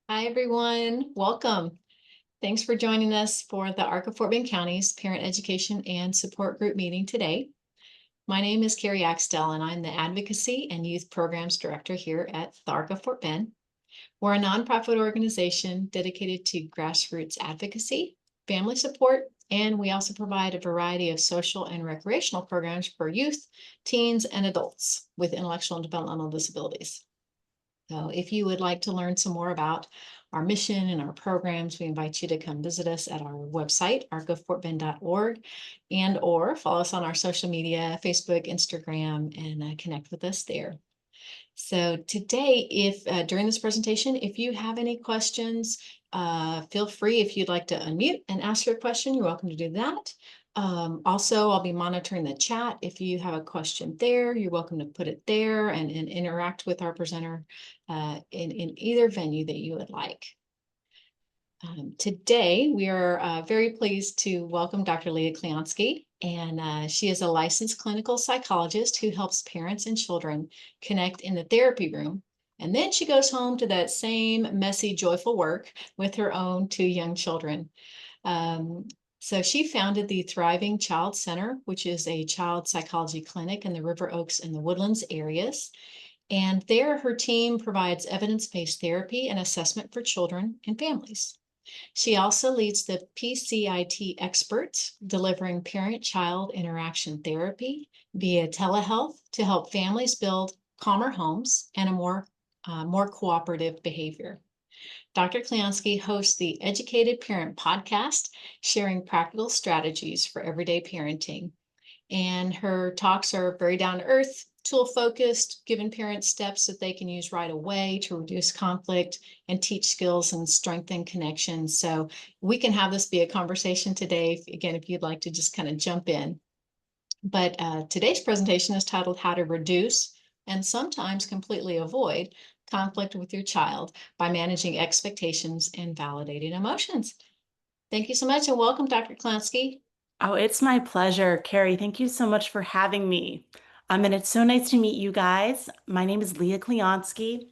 Hi, everyone. Welcome. Thanks for joining us for the ARC of Fort Bend County's Parent Education and Support Group meeting today. My name is Carrie Axtell, and I'm the Advocacy and Youth Programs Director here at the ARC of Fort Bend. We're a nonprofit organization dedicated to grassroots advocacy, family support, and we also provide a variety of social and recreational programs for youth, teens, and adults with intellectual and developmental disabilities. So if you would like to learn some more about our mission and our programs, we invite you to come visit us at our website, arcoffortbend.org, and or follow us on our social media, Facebook, Instagram, and connect with us there. So today, if during this presentation, if you have any questions, feel free if you'd like to unmute and ask your question, you're welcome to do that. Also, I'll be monitoring the chat. If you have a question there, you're welcome to put it there and interact with our presenter in either venue that you would like. Today, we are very pleased to welcome Dr. Leah Kleonsky, and she is a licensed clinical psychologist who helps parents and children connect in the therapy room. And then she goes home to that same messy, joyful work with her own two young children. So she founded the Thriving Child Center, which is a child psychology clinic in the River Oaks and the Woodlands areas. And there, her team provides evidence-based therapy and assessment for children and families. She also leads the PCIT experts, delivering parent-child interaction therapy via telehealth to help families build calmer homes and a more cooperative behavior. Dr. Kleonsky hosts the Educated Parent podcast, sharing practical strategies for everyday parenting. And her talks are very down to earth, tool focused, giving parents steps that they can use right away to reduce conflict and teach skills and strengthen connections. So we can have this be a conversation today, again, if you'd like to just kind of jump in. But today's presentation is titled How to Reduce and Sometimes Completely Avoid Conflict with Your Child by Managing Expectations and Validating Emotions. Thank you so much and welcome, Dr. Kleonsky. Oh, it's my pleasure, Carrie. Thank you so much for having me. And it's so nice to meet you guys. My name is Leah Kleonsky.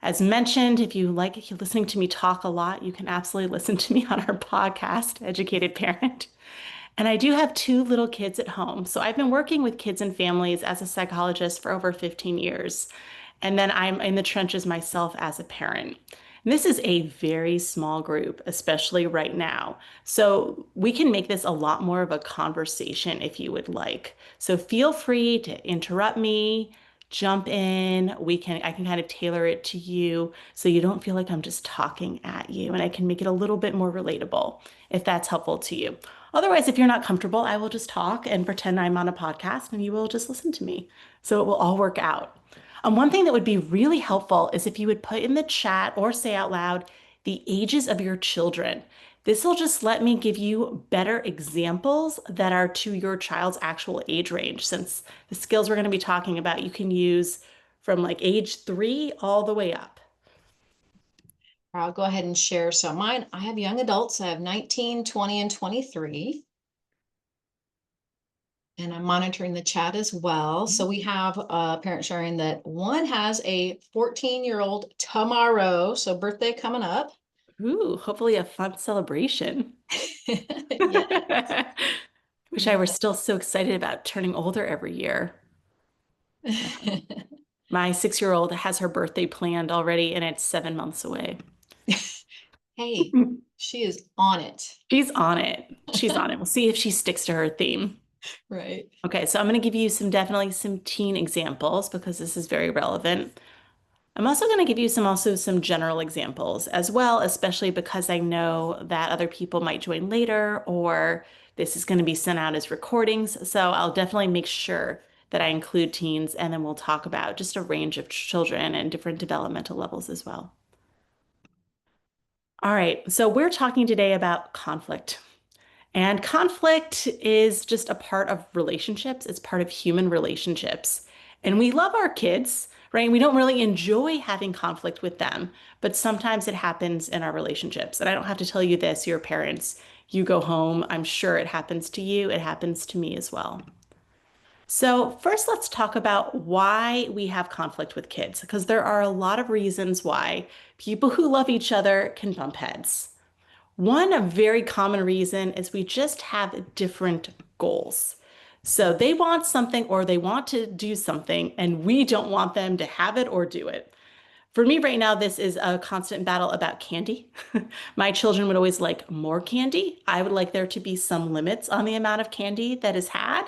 As mentioned, if you're listening to me talk a lot, you can absolutely listen to me on our podcast, Educated Parent. And I do have two little kids at home. So I've been working with kids and families as a psychologist for over 15 years. And then I'm in the trenches myself as a parent. And this is a very small group, especially right now. So we can make this a lot more of a conversation if you would like. So feel free to interrupt me, jump in. I can kind of tailor it to you so you don't feel like I'm just talking at you, and I can make it a little bit more relatable if that's helpful to you. Otherwise, if you're not comfortable, I will just talk and pretend I'm on a podcast and you will just listen to me. So it will all work out. One thing that would be really helpful is if you would put in the chat or say out loud the ages of your children. This will just let me give you better examples that are to your child's actual age range, since the skills we're going to be talking about you can use from like age 3 all the way up. I'll go ahead and share. So I have young adults. I have 19, 20, and 23. And I'm monitoring the chat as well. So we have a parent sharing that one has a 14-year-old tomorrow. So birthday coming up. Ooh, hopefully a fun celebration. Yeah. Wish I were still so excited about turning older every year. My 6-year-old has her birthday planned already, and it's 7 months away. Hey, she is on it. She's on it. She's on it. We'll see if she sticks to her theme. Right. Okay, so I'm going to give you definitely some teen examples because this is very relevant. I'm also going to give you some general examples as well, especially because I know that other people might join later or this is going to be sent out as recordings. So I'll definitely make sure that I include teens, and then we'll talk about just a range of children and different developmental levels as well. All right, so we're talking today about conflict. And conflict is just a part of relationships. It's part of human relationships. And we love our kids, right? We don't really enjoy having conflict with them, but sometimes it happens in our relationships. And I don't have to tell you this, your parents. You go home, I'm sure it happens to you. It happens to me as well. So, first, let's talk about why we have conflict with kids, because there are a lot of reasons why people who love each other can bump heads. One very common reason is we just have different goals. So, they want something or they want to do something, and we don't want them to have it or do it. For me right now, this is a constant battle about candy. My children would always like more candy. I would like there to be some limits on the amount of candy that is had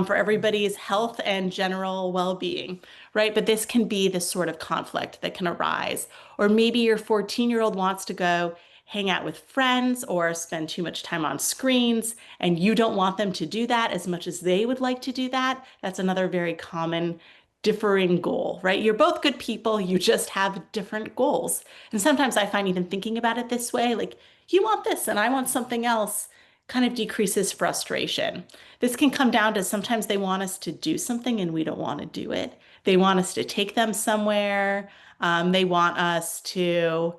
for everybody's health and general well-being, right? But this can be this sort of conflict that can arise. Or maybe your 14-year-old wants to go hang out with friends or spend too much time on screens, and you don't want them to do that as much as they would like to do that. That's another very common differing goal, right? You're both good people, you just have different goals. And sometimes I find even thinking about it this way, like you want this and I want something else, kind of decreases frustration. This can come down to sometimes they want us to do something and we don't want to do it. They want us to take them somewhere. They want us to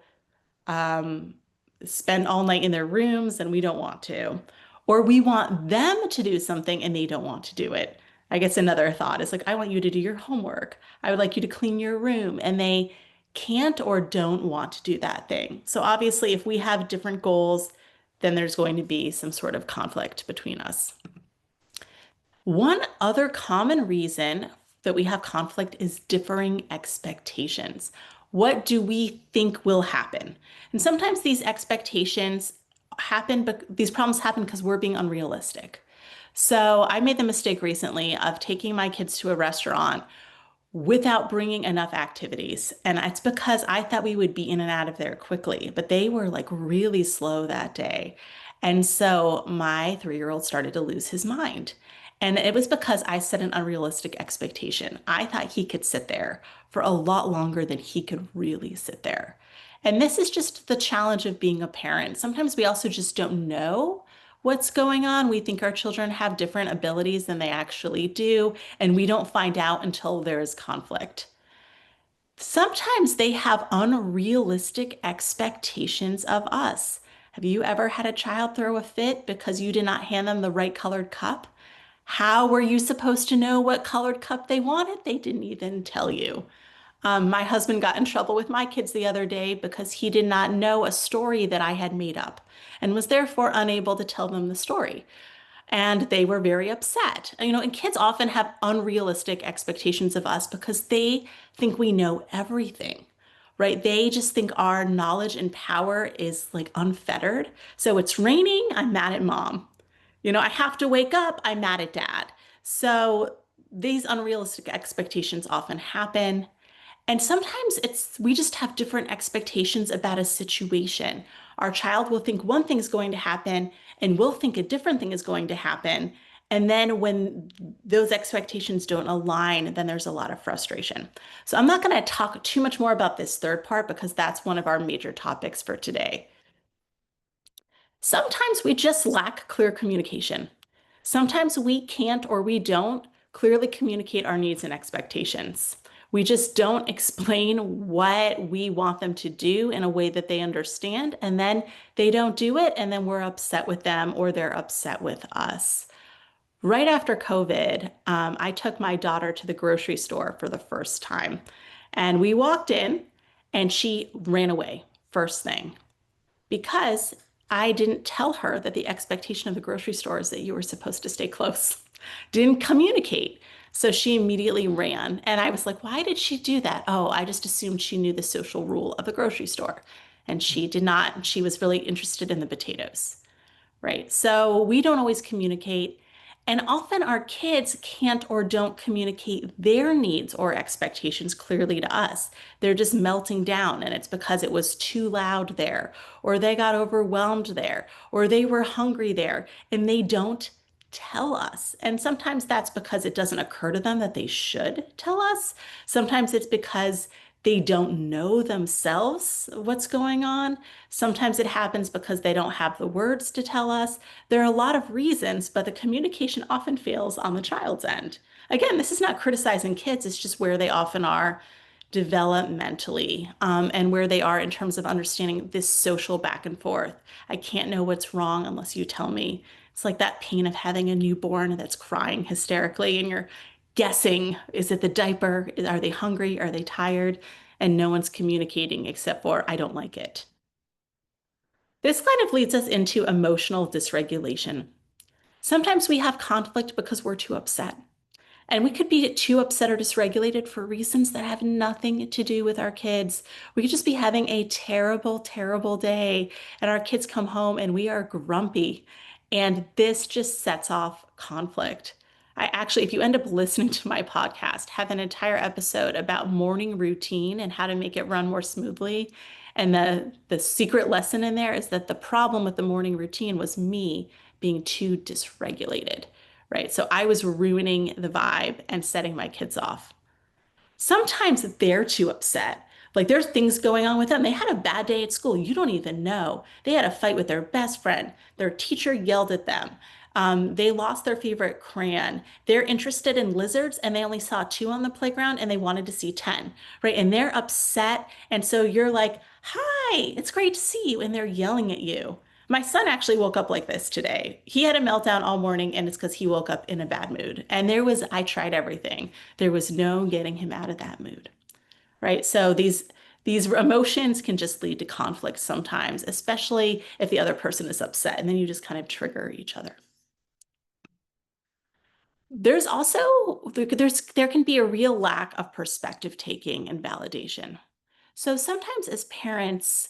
um, spend all night in their rooms and we don't want to. Or we want them to do something and they don't want to do it. I guess another thought is like, I want you to do your homework. I would like you to clean your room. And they can't or don't want to do that thing. So obviously, if we have different goals, then there's going to be some sort of conflict between us. One other common reason that we have conflict is differing expectations. What do we think will happen? And sometimes these expectations happen, but these problems happen because we're being unrealistic. So I made the mistake recently of taking my kids to a restaurant without bringing enough activities. And it's because I thought we would be in and out of there quickly, but they were like really slow that day. And so my 3-year-old started to lose his mind. And it was because I set an unrealistic expectation. I thought he could sit there for a lot longer than he could really sit there. And this is just the challenge of being a parent. Sometimes we also just don't know what's going on. We think our children have different abilities than they actually do, and we don't find out until there's conflict. Sometimes they have unrealistic expectations of us. Have you ever had a child throw a fit because you did not hand them the right colored cup? How were you supposed to know what colored cup they wanted? They didn't even tell you. My husband got in trouble with my kids the other day because he did not know a story that I had made up and was therefore unable to tell them the story. And they were very upset. And kids often have unrealistic expectations of us because they think we know everything, right? They just think our knowledge and power is like unfettered. So it's raining, I'm mad at mom. I have to wake up, I'm mad at dad. So these unrealistic expectations often happen. And sometimes we just have different expectations about a situation. Our child will think one thing is going to happen and we'll think a different thing is going to happen. And then when those expectations don't align, then there's a lot of frustration. So I'm not going to talk too much more about this third part because that's one of our major topics for today. Sometimes we just lack clear communication. Sometimes we can't or we don't clearly communicate our needs and expectations. We just don't explain what we want them to do in a way that they understand, and then they don't do it, and then we're upset with them or they're upset with us. Right after COVID, I took my daughter to the grocery store for the first time, and we walked in, and she ran away first thing because I didn't tell her that the expectation of the grocery store is that you were supposed to stay close. Didn't communicate. So she immediately ran. And I was like, why did she do that? Oh, I just assumed she knew the social rule of the grocery store. And she did not. She was really interested in the potatoes, right? So we don't always communicate. And often our kids can't or don't communicate their needs or expectations clearly to us. They're just melting down, and it's because it was too loud there, or they got overwhelmed there, or they were hungry there, and they don't tell us. And sometimes that's because it doesn't occur to them that they should tell us. Sometimes it's because they don't know themselves what's going on. Sometimes it happens because they don't have the words to tell us. There are a lot of reasons, but the communication often fails on the child's end. Again, this is not criticizing kids, it's just where they often are developmentally, and where they are in terms of understanding this social back and forth. I can't know what's wrong unless you tell me It's like that pain of having a newborn that's crying hysterically and you're guessing, is it the diaper? Are they hungry? Are they tired? And no one's communicating except for, I don't like it. This kind of leads us into emotional dysregulation. Sometimes we have conflict because we're too upset. And we could be too upset or dysregulated for reasons that have nothing to do with our kids. We could just be having a terrible, terrible day, and our kids come home and we are grumpy. And this just sets off conflict. I actually, if you end up listening to my podcast, have an entire episode about morning routine and how to make it run more smoothly. And the secret lesson in there is that the problem with the morning routine was me being too dysregulated, right? So I was ruining the vibe and setting my kids off. Sometimes they're too upset. Like there's things going on with them. They had a bad day at school. You don't even know. They had a fight with their best friend. Their teacher yelled at them. They lost their favorite crayon. They're interested in lizards and they only saw two on the playground and they wanted to see 10, right? And they're upset. And so you're like, hi, it's great to see you. And they're yelling at you. My son actually woke up like this today. He had a meltdown all morning, and it's because he woke up in a bad mood. And I tried everything. There was no getting him out of that mood, right? So these emotions can just lead to conflict sometimes, especially if the other person is upset, and then you just kind of trigger each other. There's also there can be a real lack of perspective taking and validation. So sometimes as parents,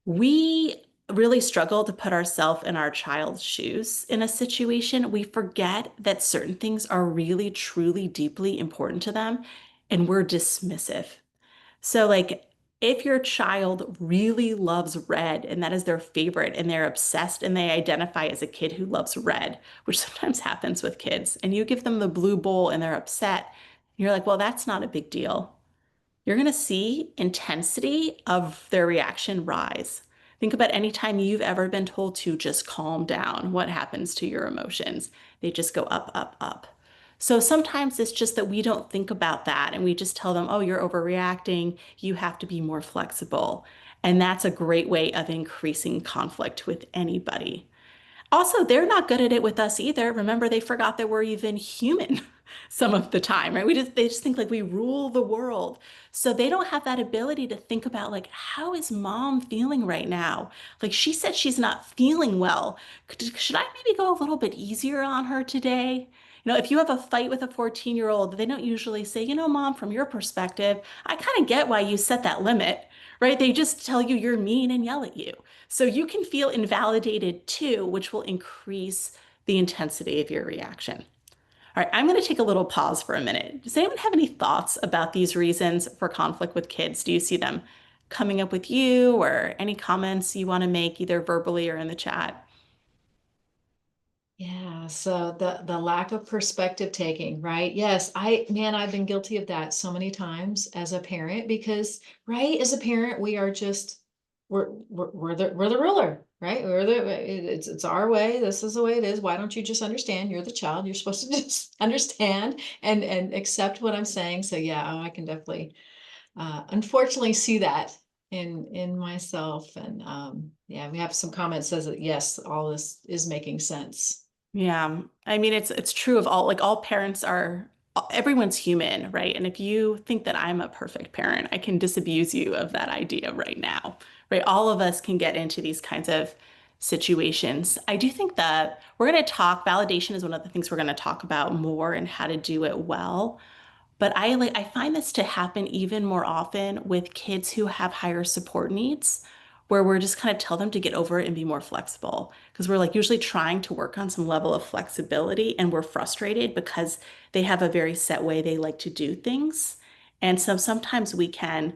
we really struggle to put ourselves in our child's shoes in a situation. We forget that certain things are really, truly, deeply important to them, and we're dismissive. So, like, if your child really loves red and that is their favorite and they're obsessed and they identify as a kid who loves red, which sometimes happens with kids, and you give them the blue bowl and they're upset, you're like, well, that's not a big deal. You're going to see intensity of their reaction rise. Think about any time you've ever been told to just calm down. What happens to your emotions? They just go up, up, up. So sometimes it's just that we don't think about that and we just tell them, oh, you're overreacting. You have to be more flexible. And that's a great way of increasing conflict with anybody. Also, they're not good at it with us either. Remember, they forgot that we're even human some of the time, right? They just think like we rule the world. So they don't have that ability to think about like, how is mom feeling right now? Like she said she's not feeling well. Should I maybe go a little bit easier on her today? If you have a fight with a 14-year-old, they don't usually say, mom, from your perspective, I kind of get why you set that limit, right? They just tell you you're mean and yell at you. So you can feel invalidated too, which will increase the intensity of your reaction. All right, I'm going to take a little pause for a minute. Does anyone have any thoughts about these reasons for conflict with kids? Do you see them coming up with you or any comments you want to make either verbally or in the chat? Yeah, so the lack of perspective taking, right? Yes, I've been guilty of that so many times as a parent because, right, as a parent, we are just we're the ruler, right? It's our way. This is the way it is. Why don't you just understand? You're the child. You're supposed to just understand and accept what I'm saying. So yeah, I can definitely unfortunately see that in myself. And yeah, we have some comments says that yes, all this is making sense. Yeah, I mean it's true of all parents are everyone's human, right? And if you think that I'm a perfect parent, I can disabuse you of that idea right now, right? All of us can get into these kinds of situations. I do think that we're going to talk validation is one of the things we're going to talk about more and how to do it well. But I find this to happen even more often with kids who have higher support needs, where we're just kind of tell them to get over it and be more flexible. Because we're like usually trying to work on some level of flexibility and we're frustrated because they have a very set way they like to do things. And so sometimes we can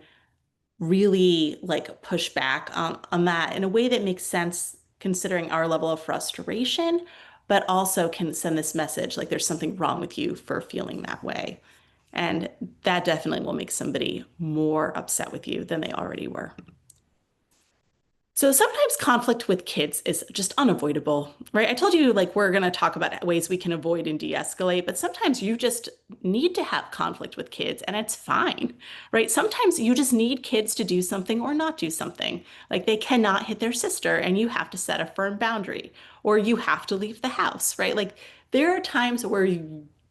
really like push back on that in a way that makes sense considering our level of frustration, but also can send this message like there's something wrong with you for feeling that way. And that definitely will make somebody more upset with you than they already were. So sometimes conflict with kids is just unavoidable, right? I told you like we're going to talk about ways we can avoid and de-escalate, but sometimes you just need to have conflict with kids and it's fine, right? Sometimes you just need kids to do something or not do something. Like they cannot hit their sister and you have to set a firm boundary or you have to leave the house, right? Like there are times where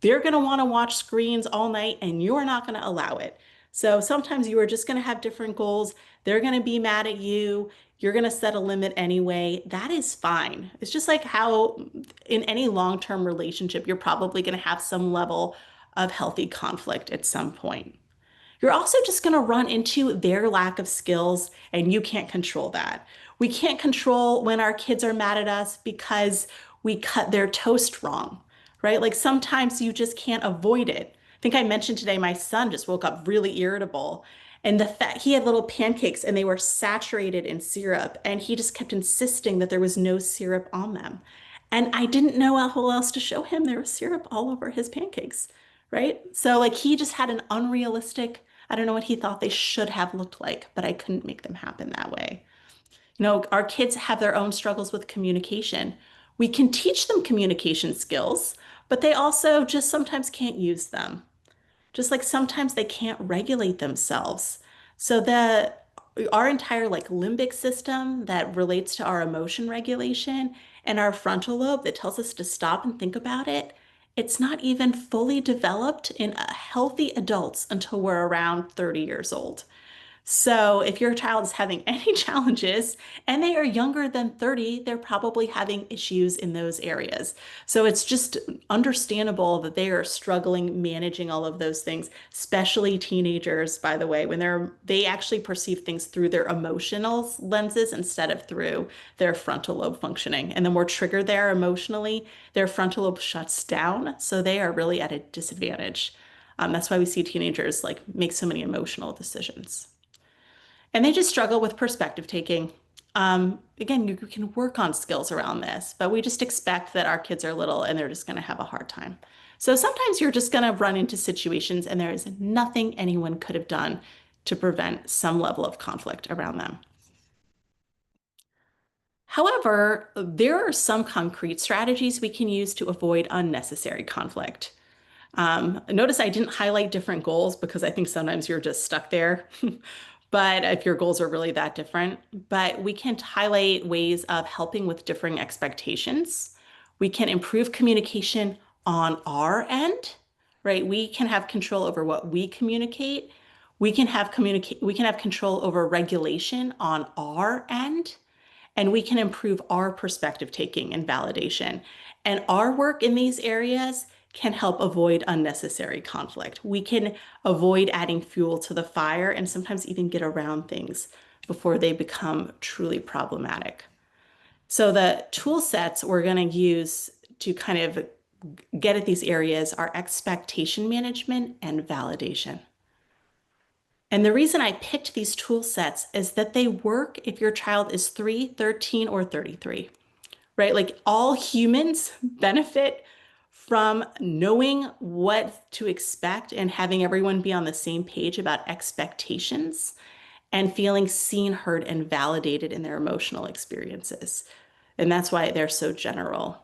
they're going to want to watch screens all night and you're not going to allow it. So sometimes you are just going to have different goals. They're going to be mad at you. You're going to set a limit anyway. That is fine. It's just like how in any long-term relationship, you're probably going to have some level of healthy conflict at some point. You're also just going to run into their lack of skills, and you can't control that. We can't control when our kids are mad at us because we cut their toast wrong, right? Like sometimes you just can't avoid it. I think I mentioned today my son just woke up really irritable. And the fact he had little pancakes and they were saturated in syrup, and he just kept insisting that there was no syrup on them. And I didn't know how else to show him there was syrup all over his pancakes, right? So, like, he just had an unrealistic, I don't know what he thought they should have looked like, but I couldn't make them happen that way. You know, our kids have their own struggles with communication. We can teach them communication skills, but they also just sometimes can't use them. Just like sometimes they can't regulate themselves. So the our entire like limbic system that relates to our emotion regulation and our frontal lobe that tells us to stop and think about it, it's not even fully developed in healthy adults until we're around 30 years old. So if your child is having any challenges and they are younger than 30, they're probably having issues in those areas. So it's just understandable that they are struggling managing all of those things, especially teenagers, by the way, when they actually perceive things through their emotional lenses instead of through their frontal lobe functioning. And the more triggered they are emotionally, their frontal lobe shuts down. So they are really at a disadvantage. That's why we see teenagers like make so many emotional decisions. And they just struggle with perspective taking. Again, you can work on skills around this, but we just expect that our kids are little and they're just going to have a hard time. So sometimes you're just going to run into situations and there is nothing anyone could have done to prevent some level of conflict around them. However, there are some concrete strategies we can use to avoid unnecessary conflict. Notice I didn't highlight different goals because I think sometimes you're just stuck there. But if your goals are really that different, but we can highlight ways of helping with differing expectations. We can improve communication on our end, right? We can have control over what we communicate. We can have control over regulation on our end, and we can improve our perspective taking and validation. And our work in these areas can help avoid unnecessary conflict. We can avoid adding fuel to the fire and sometimes even get around things before they become truly problematic. So the tool sets we're going to use to kind of get at these areas are expectation management and validation. And the reason I picked these tool sets is that they work if your child is 3, 13, or 33, right? Like all humans benefit from knowing what to expect and having everyone be on the same page about expectations and feeling seen, heard, and validated in their emotional experiences. And that's why they're so general.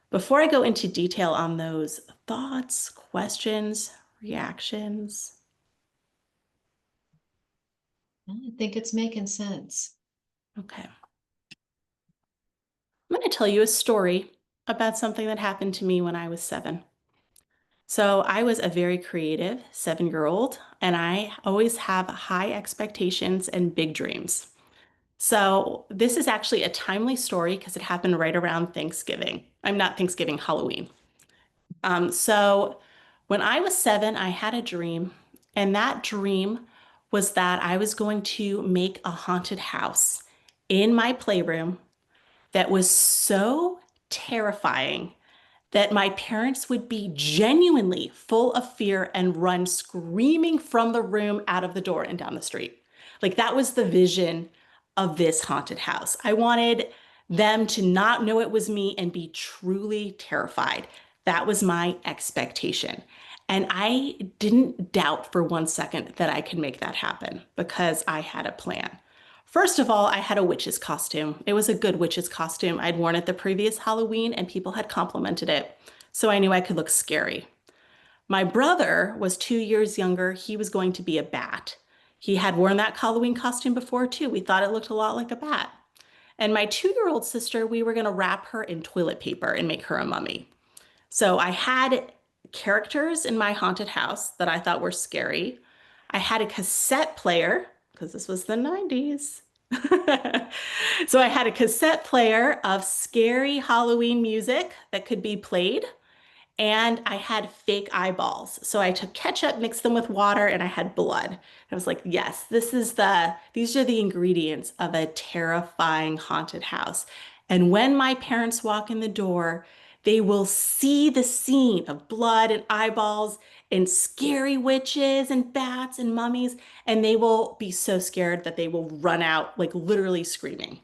Before I go into detail on those thoughts, questions, reactions. I think it's making sense. Okay. I'm going to tell you a story about something that happened to me when I was 7. So I was a very creative 7-year-old, and I always have high expectations and big dreams. So this is actually a timely story because it happened right around Thanksgiving. I'm not Thanksgiving, Halloween. So when I was 7, I had a dream, and that dream was that I was going to make a haunted house in my playroom that was so terrifying that my parents would be genuinely full of fear and run screaming from the room out of the door and down the street. Like that was the vision of this haunted house. I wanted them to not know it was me and be truly terrified. That was my expectation. And I didn't doubt for 1 second that I could make that happen because I had a plan. First of all, I had a witch's costume. It was a good witch's costume. I'd worn it the previous Halloween and people had complimented it. So I knew I could look scary. My brother was 2 years younger. He was going to be a bat. He had worn that Halloween costume before too. We thought it looked a lot like a bat. And my 2 year old sister, we were going to wrap her in toilet paper and make her a mummy. So I had characters in my haunted house that I thought were scary. I had a cassette player because this was the 90s. So I had a cassette player of scary Halloween music that could be played, and I had fake eyeballs. So I took ketchup, mixed them with water, and I had blood. I was like, yes, these are the ingredients of a terrifying haunted house. And when my parents walk in the door, they will see the scene of blood and eyeballs and scary witches and bats and mummies, and they will be so scared that they will run out, like literally screaming.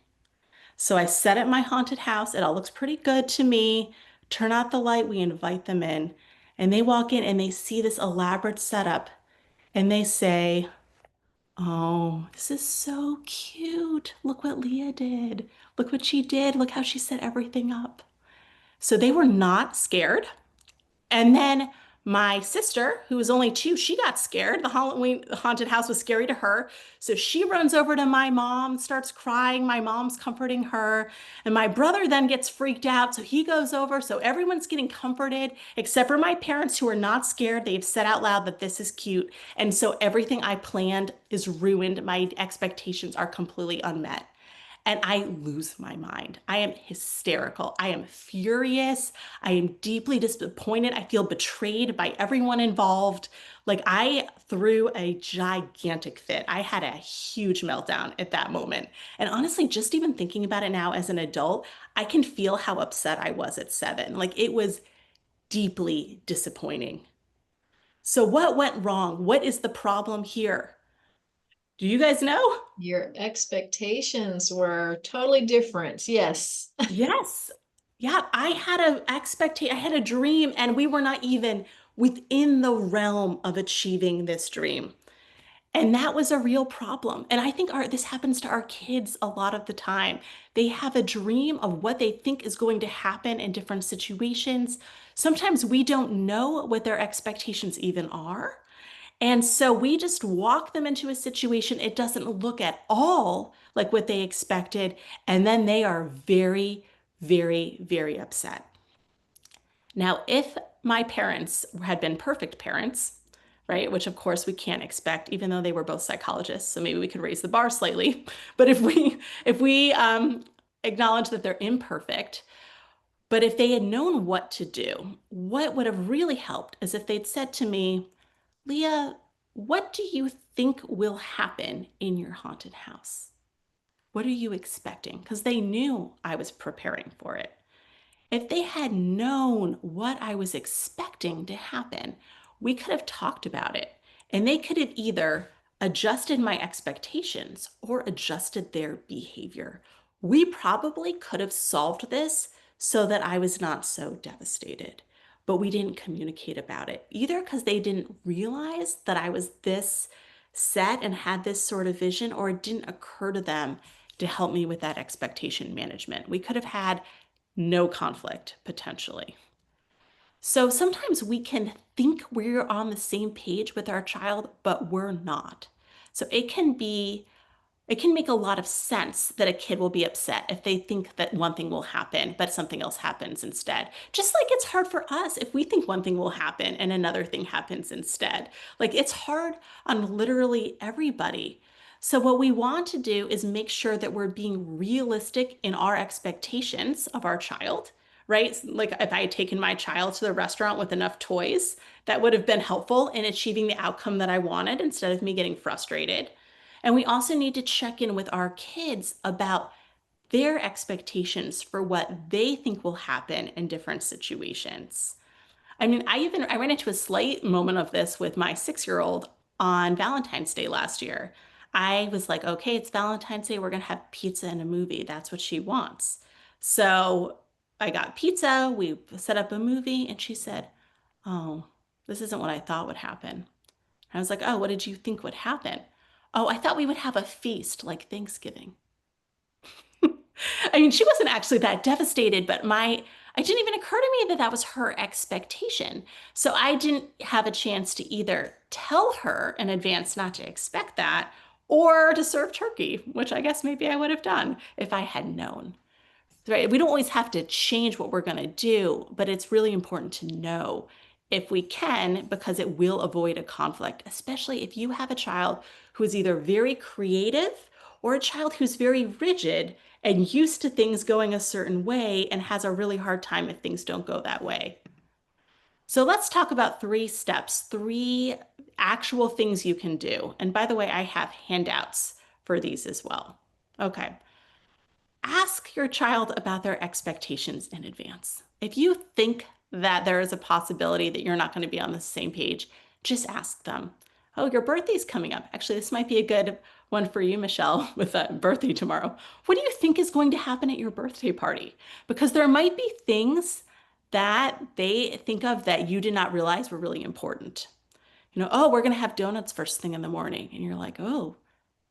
So I set up my haunted house. It all looks pretty good to me. Turn out the light, we invite them in. And they walk in and they see this elaborate setup and they say, "Oh, this is so cute. Look what Leah did. Look what she did. Look how she set everything up." So they were not scared. And then my sister, who was only 2, she got scared. The Halloween haunted house was scary to her. So she runs over to my mom, starts crying. My mom's comforting her. And my brother then gets freaked out. So he goes over. So everyone's getting comforted except for my parents who are not scared. They've said out loud that this is cute. And so everything I planned is ruined. My expectations are completely unmet and I lose my mind. I am hysterical. I am furious. I am deeply disappointed. I feel betrayed by everyone involved. Like I threw a gigantic fit. I had a huge meltdown at that moment. And honestly, just even thinking about it now as an adult, I can feel how upset I was at 7. Like it was deeply disappointing. So, what went wrong? What is the problem here? Do you guys know? Your expectations were totally different. Yes. Yes. Yeah, I had I had a dream and we were not even within the realm of achieving this dream. And that was a real problem. And I think this happens to our kids a lot of the time. They have a dream of what they think is going to happen in different situations. Sometimes we don't know what their expectations even are. And so we just walk them into a situation. It doesn't look at all like what they expected. And then they are very, very, very upset. Now, if my parents had been perfect parents, right, which of course we can't expect, even though they were both psychologists, so maybe we could raise the bar slightly. But if we acknowledge that they're imperfect, but if they had known what to do, what would have really helped is if they'd said to me, "Leah, what do you think will happen in your haunted house? What are you expecting?" Because they knew I was preparing for it. If they had known what I was expecting to happen, we could have talked about it and they could have either adjusted my expectations or adjusted their behavior. We probably could have solved this so that I was not so devastated, but we didn't communicate about it either because they didn't realize that I was this set and had this sort of vision, or it didn't occur to them to help me with that expectation management. We could have had no conflict potentially. So sometimes we can think we're on the same page with our child, but we're not. So it can make a lot of sense that a kid will be upset if they think that one thing will happen, but something else happens instead. Just like it's hard for us if we think one thing will happen and another thing happens instead. Like it's hard on literally everybody. So, what we want to do is make sure that we're being realistic in our expectations of our child, right? Like if I had taken my child to the restaurant with enough toys, that would have been helpful in achieving the outcome that I wanted instead of me getting frustrated. And we also need to check in with our kids about their expectations for what they think will happen in different situations. I mean, I ran into a slight moment of this with my 6 year old on Valentine's Day last year. I was like, okay, it's Valentine's Day. We're gonna have pizza and a movie. That's what she wants. So I got pizza, we set up a movie, and she said, "Oh, this isn't what I thought would happen." I was like, "Oh, what did you think would happen?" Oh, I thought we would have a feast like Thanksgiving. I mean, she wasn't actually that devastated, but it didn't even occur to me that that was her expectation. So I didn't have a chance to either tell her in advance not to expect that or to serve turkey, which I guess maybe I would have done if I had known. Right? We don't always have to change what we're going to do, but it's really important to know if we can, because it will avoid a conflict, especially if you have a child who is either very creative or a child who's very rigid and used to things going a certain way and has a really hard time if things don't go that way. So let's talk about 3 steps, 3 actual things you can do. And by the way, I have handouts for these as well. Okay. Ask your child about their expectations in advance. If you think that there is a possibility that you're not going to be on the same page, just ask them. Oh, your birthday's coming up. Actually, this might be a good one for you, Michelle, with a birthday tomorrow. What do you think is going to happen at your birthday party? Because there might be things that they think of that you did not realize were really important. Oh, we're going to have donuts first thing in the morning. And you're like, oh,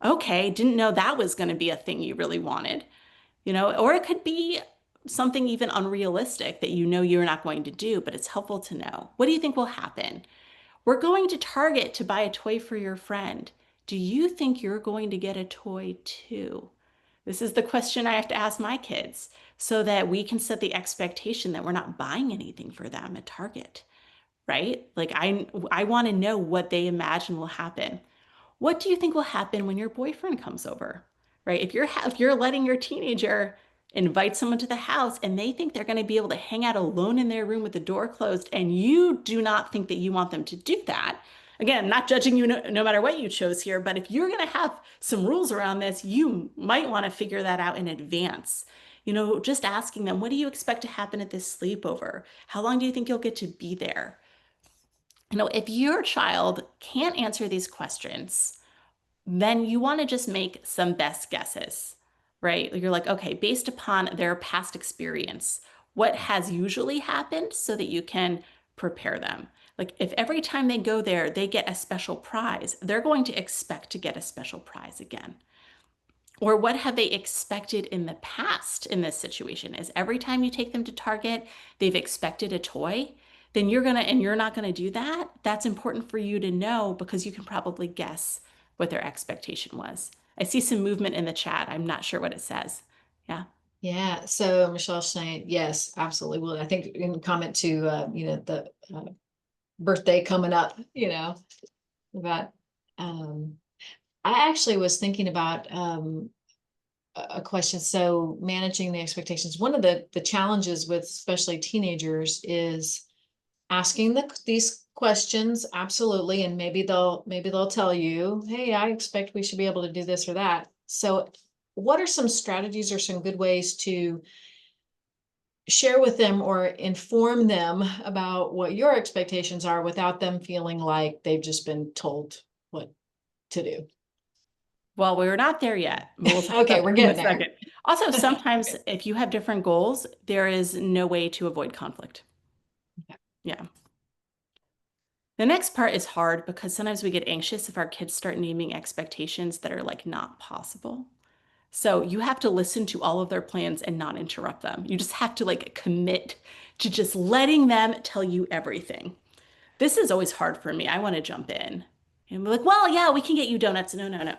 okay, didn't know that was going to be a thing you really wanted. Or it could be something even unrealistic that you're not going to do, but it's helpful to know. What do you think will happen? We're going to Target to buy a toy for your friend. Do you think you're going to get a toy too? This is the question I have to ask my kids so that we can set the expectation that we're not buying anything for them at Target, right? Like I want to know what they imagine will happen. What do you think will happen when your boyfriend comes over? Right? If you're letting your teenager invite someone to the house and they think they're going to be able to hang out alone in their room with the door closed and you do not think that you want them to do that. Again, not judging you no matter what you chose here, but if you're going to have some rules around this, you might want to figure that out in advance. Just asking them, what do you expect to happen at this sleepover? How long do you think you'll get to be there? If your child can't answer these questions, then you want to just make some best guesses, right? You're like, okay, based upon their past experience, what has usually happened so that you can prepare them. Like if every time they go there, they get a special prize, they're going to expect to get a special prize again. Or what have they expected in the past in this situation? Is every time you take them to Target, they've expected a toy? Then you're not gonna do that. That's important for you to know because you can probably guess what their expectation was. I see some movement in the chat. I'm not sure what it says. Yeah. Yeah, so Michelle's saying, yes, absolutely. Well, I think in comment to, the birthday coming up, about, um, I actually was thinking about, a question. So managing the expectations, one of the challenges with especially teenagers is asking these questions, absolutely, and maybe they'll tell you, hey, I expect we should be able to do this or that. So what are some strategies or some good ways to share with them or inform them about what your expectations are without them feeling like they've just been told what to do? Well, we're not there yet. We'll talk Okay, about we're that in a getting there. second. Also, sometimes if you have different goals, there is no way to avoid conflict. Yeah. The next part is hard because sometimes we get anxious if our kids start naming expectations that are like not possible. So you have to listen to all of their plans and not interrupt them. You just have to like commit to just letting them tell you everything. This is always hard for me. I want to jump in and be like, well, yeah, we can get you donuts. No, no, no.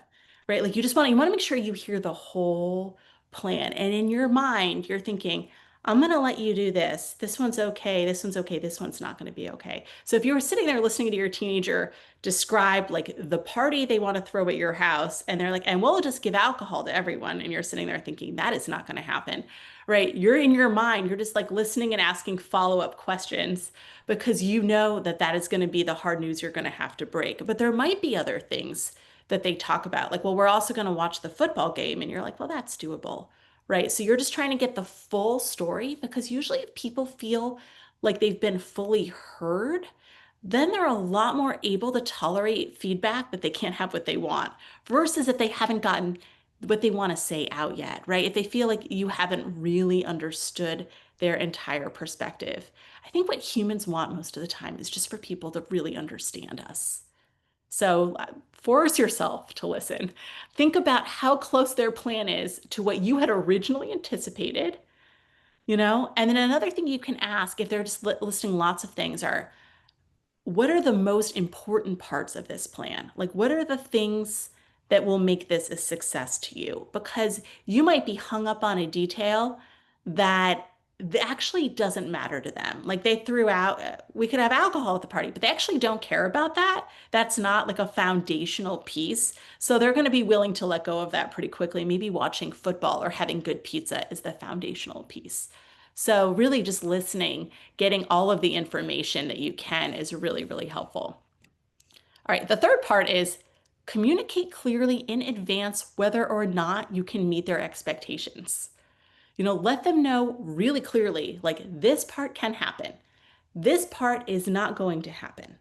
Right? Like you want to make sure you hear the whole plan. And in your mind, you're thinking, I'm going to let you do this. This one's okay. This one's okay. This one's not going to be okay. So if you were sitting there listening to your teenager describe like the party they want to throw at your house, and they're like, and we'll just give alcohol to everyone. And you're sitting there thinking, that is not going to happen. Right? You're in your mind, you're just like listening and asking follow-up questions because you know that that is going to be the hard news you're going to have to break. But there might be other things that they talk about. Like, well, we're also going to watch the football game. And you're like, well, that's doable. Right. So you're just trying to get the full story because usually if people feel like they've been fully heard, then they're a lot more able to tolerate feedback that they can't have what they want versus if they haven't gotten what they want to say out yet, right? If they feel like you haven't really understood their entire perspective. I think what humans want most of the time is just for people to really understand us. So force yourself to listen. Think about how close their plan is to what you had originally anticipated, And then another thing you can ask if they're just listing lots of things are, what are the most important parts of this plan? Like, what are the things that will make this a success to you? Because you might be hung up on a detail that actually doesn't matter to them. Like, they threw out, we could have alcohol at the party, but they actually don't care about that. That's not like a foundational piece. So they're going to be willing to let go of that pretty quickly. Maybe watching football or having good pizza is the foundational piece. So, really, just listening, getting all of the information that you can is really, really helpful. All right, the third part is communicate clearly in advance whether or not you can meet their expectations. Let them know really clearly, like this part can happen. This part is not going to happen.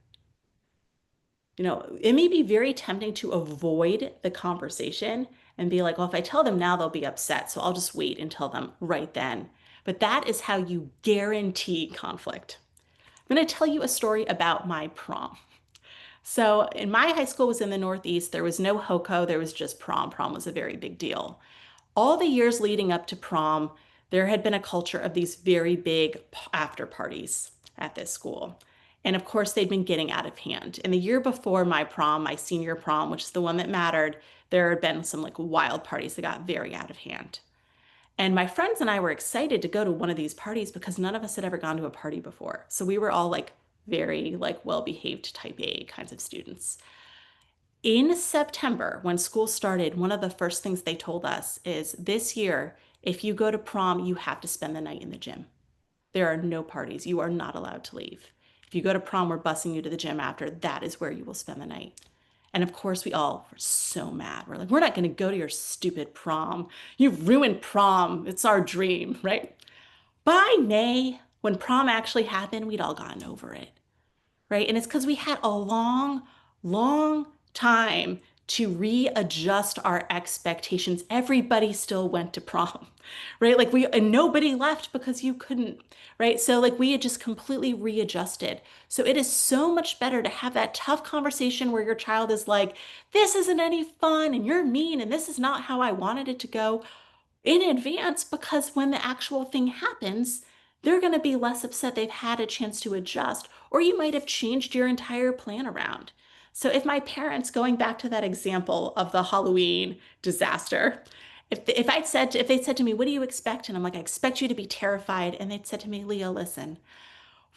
It may be very tempting to avoid the conversation and be like, well, if I tell them now, they'll be upset. So I'll just wait and tell them right then. But that is how you guarantee conflict. I'm going to tell you a story about my prom. So in my high school was in the Northeast. There was no HOCO. There was just prom. Prom was a very big deal. All the years leading up to prom, there had been a culture of these very big after parties at this school. And of course, they'd been getting out of hand. And the year before my prom, my senior prom, which is the one that mattered, there had been some like wild parties that got very out of hand. And my friends and I were excited to go to one of these parties because none of us had ever gone to a party before. So we were all like very like well-behaved type A kinds of students. In September, when school started, one of the first things they told us is this year, if you go to prom, you have to spend the night in the gym. There are no parties. You are not allowed to leave. If you go to prom, we're busing you to the gym after. That is where you will spend the night. And of course, we all were so mad. We're like, we're not going to go to your stupid prom. You ruined prom. It's our dream, right? By May, when prom actually happened, we'd all gotten over it, right? And it's because we had a long, long time to readjust our expectations. Everybody still went to prom, right? And nobody left because you couldn't, right? So like we had just completely readjusted. So it is so much better to have that tough conversation where your child is like, this isn't any fun and you're mean and this is not how I wanted it to go in advance, because when the actual thing happens, they're going to be less upset. They've had a chance to adjust, or you might have changed your entire plan around. So if my parents, going back to that example of the Halloween disaster, if they said to me, what do you expect? And I'm like, I expect you to be terrified. And they'd said to me, Leah, listen,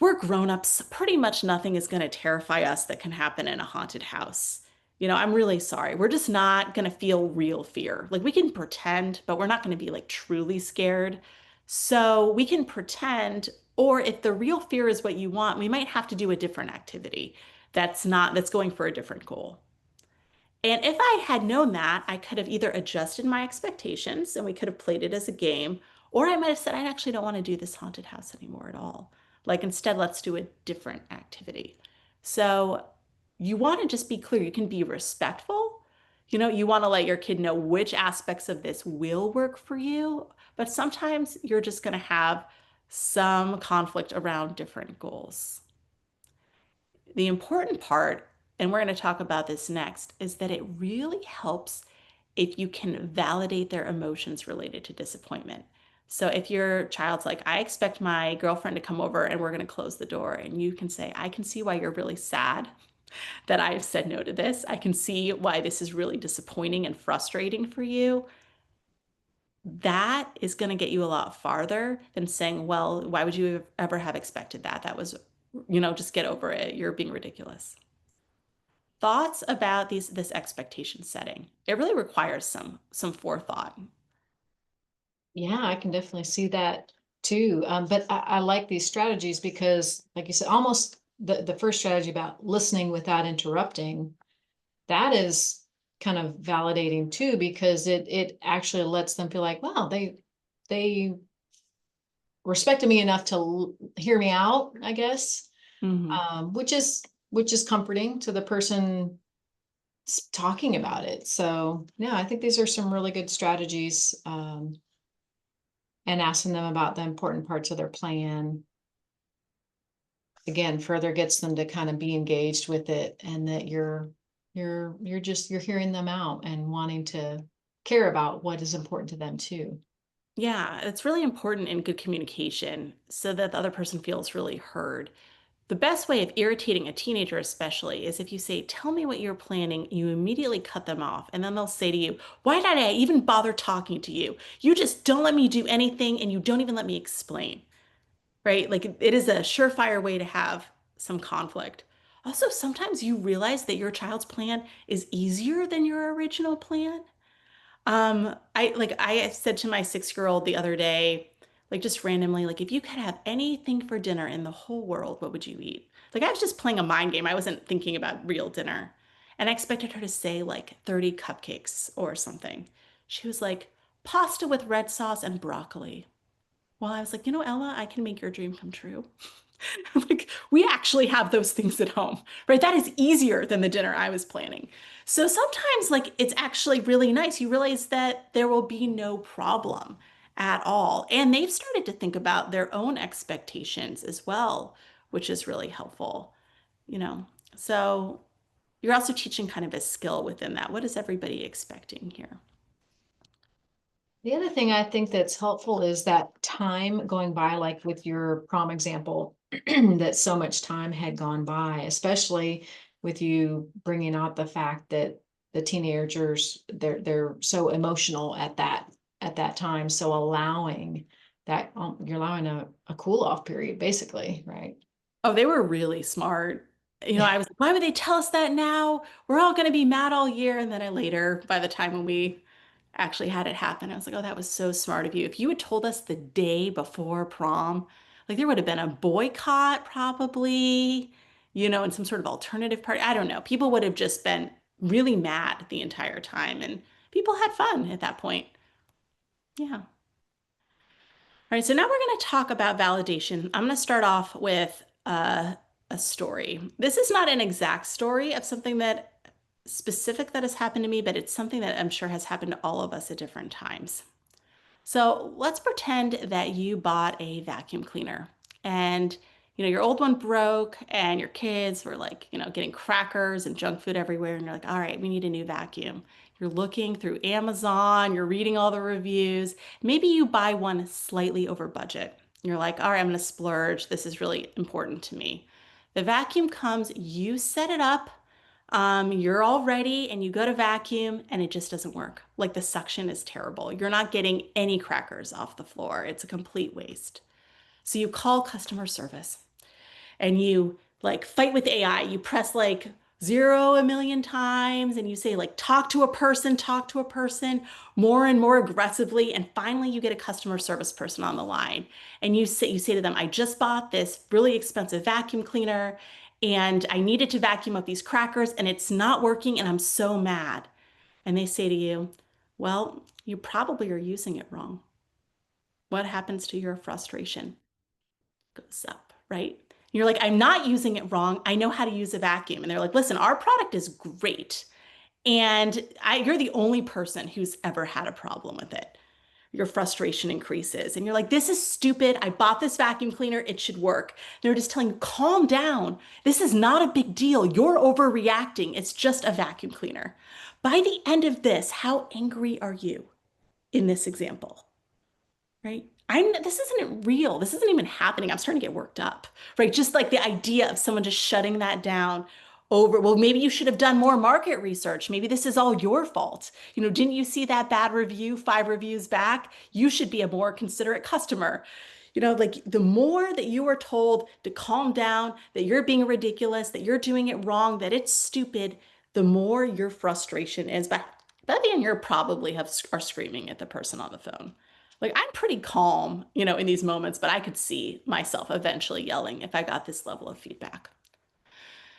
we're grown-ups. Pretty much nothing is going to terrify us that can happen in a haunted house. I'm really sorry. We're just not going to feel real fear. Like we can pretend, but we're not going to be like truly scared. So we can pretend, or if the real fear is what you want, we might have to do a different activity that's going for a different goal. And if I had known that, I could have either adjusted my expectations and we could have played it as a game, or I might have said, I actually don't want to do this haunted house anymore at all. Like instead, let's do a different activity. So you want to just be clear. You can be respectful. You want to let your kid know which aspects of this will work for you, but sometimes you're just going to have some conflict around different goals. The important part, and we're going to talk about this next, is that it really helps if you can validate their emotions related to disappointment. So if your child's like, I expect my girlfriend to come over and we're going to close the door, and you can say, I can see why you're really sad that I've said no to this. I can see why this is really disappointing and frustrating for you. That is going to get you a lot farther than saying, well, why would you ever have expected that? That was, just get over it. You're being ridiculous. Thoughts about this expectation setting. It really requires some forethought. Yeah, I can definitely see that too. But I like these strategies because, like you said, almost the first strategy about listening without interrupting, that is kind of validating too, because it actually lets them feel like, wow, they respected me enough to hear me out, I guess, Mhm. which is comforting to the person talking about it. So yeah, I think these are some really good strategies. And asking them about the important parts of their plan, again, further gets them to kind of be engaged with it, and that you're You're hearing them out and wanting to care about what is important to them too. Yeah, it's really important in good communication so that the other person feels really heard. The best way of irritating a teenager, especially, is if you say, "Tell me what you're planning," you immediately cut them off. And then they'll say to you, "Why did I even bother talking to you? You just don't let me do anything and you don't even let me explain." Right? Like it is a surefire way to have some conflict. Also, sometimes you realize that your child's plan is easier than your original plan. I said to my 6-year-old the other day, like just randomly, like if you could have anything for dinner in the whole world, what would you eat? Like I was just playing a mind game. I wasn't thinking about real dinner. And I expected her to say like 30 cupcakes or something. She was like, pasta with red sauce and broccoli. Well, I was like, Ella, I can make your dream come true. Like, we actually have those things at home, right? That is easier than the dinner I was planning. So sometimes, like, it's actually really nice. You realize that there will be no problem at all. And they've started to think about their own expectations as well, which is really helpful, you know? So you're also teaching kind of a skill within that. What is everybody expecting here? The other thing I think that's helpful is that time going by, like with your prom example, that so much time had gone by, especially with you bringing out the fact that the teenagers, they're so emotional at that time. So allowing that, you're allowing a cool off period, basically, right? Oh, they were really smart. I was like, why would they tell us that now? We're all going to be mad all year. And then I later, by the time when we actually had it happen, I was like, oh, that was so smart of you. If you had told us the day before prom, like there would have been a boycott probably, and some sort of alternative party. I don't know. People would have just been really mad the entire time. And people had fun at that point. Yeah. All right, so now we're going to talk about validation. I'm going to start off with a story. This is not an exact story of something that specific that has happened to me, but it's something that I'm sure has happened to all of us at different times. So let's pretend that you bought a vacuum cleaner and your old one broke and your kids were like, getting crackers and junk food everywhere and you're like, "All right, we need a new vacuum." You're looking through Amazon, you're reading all the reviews. Maybe you buy one slightly over budget. You're like, "All right, I'm going to splurge. This is really important to me." The vacuum comes, you set it up, you're all ready and you go to vacuum and it just doesn't work. Like the suction is terrible. You're not getting any crackers off the floor. It's a complete waste. So you call customer service and you like fight with AI. You press like zero a million times and you say like talk to a person more and more aggressively. And finally you get a customer service person on the line and you say to them, "I just bought this really expensive vacuum cleaner and I needed to vacuum up these crackers and it's not working and I'm so mad." And they say to you, "Well, you probably are using it wrong." What happens to your frustration? Goes up, right? You're like, "I'm not using it wrong. I know how to use a vacuum." And they're like, "Listen, our product is great. And you're the only person who's ever had a problem with it." Your frustration increases. And you're like, "This is stupid. I bought this vacuum cleaner. It should work." They're just telling you, "Calm down. This is not a big deal. You're overreacting. It's just a vacuum cleaner." By the end of this, how angry are you in this example? Right? This isn't real. This isn't even happening. I'm starting to get worked up, right? Just like the idea of someone just shutting that down over, well, maybe you should have done more market research. Maybe this is all your fault. Didn't you see that bad review 5 reviews back? You should be a more considerate customer. Like the more that you are told to calm down, that you're being ridiculous, that you're doing it wrong, that it's stupid, the more your frustration is. But by the end, you're probably are screaming at the person on the phone. Like I'm pretty calm, in these moments, but I could see myself eventually yelling if I got this level of feedback.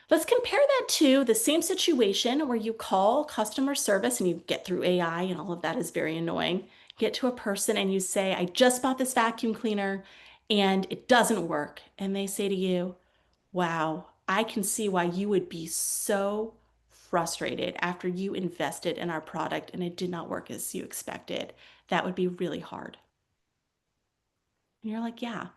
Let's compare that to the same situation where you call customer service and you get through AI and all of that is very annoying. Get to a person and you say, "I just bought this vacuum cleaner and it doesn't work." And they say to you, "Wow, I can see why you would be so frustrated after you invested in our product and it did not work as you expected. That would be really hard." And you're like, "Yeah,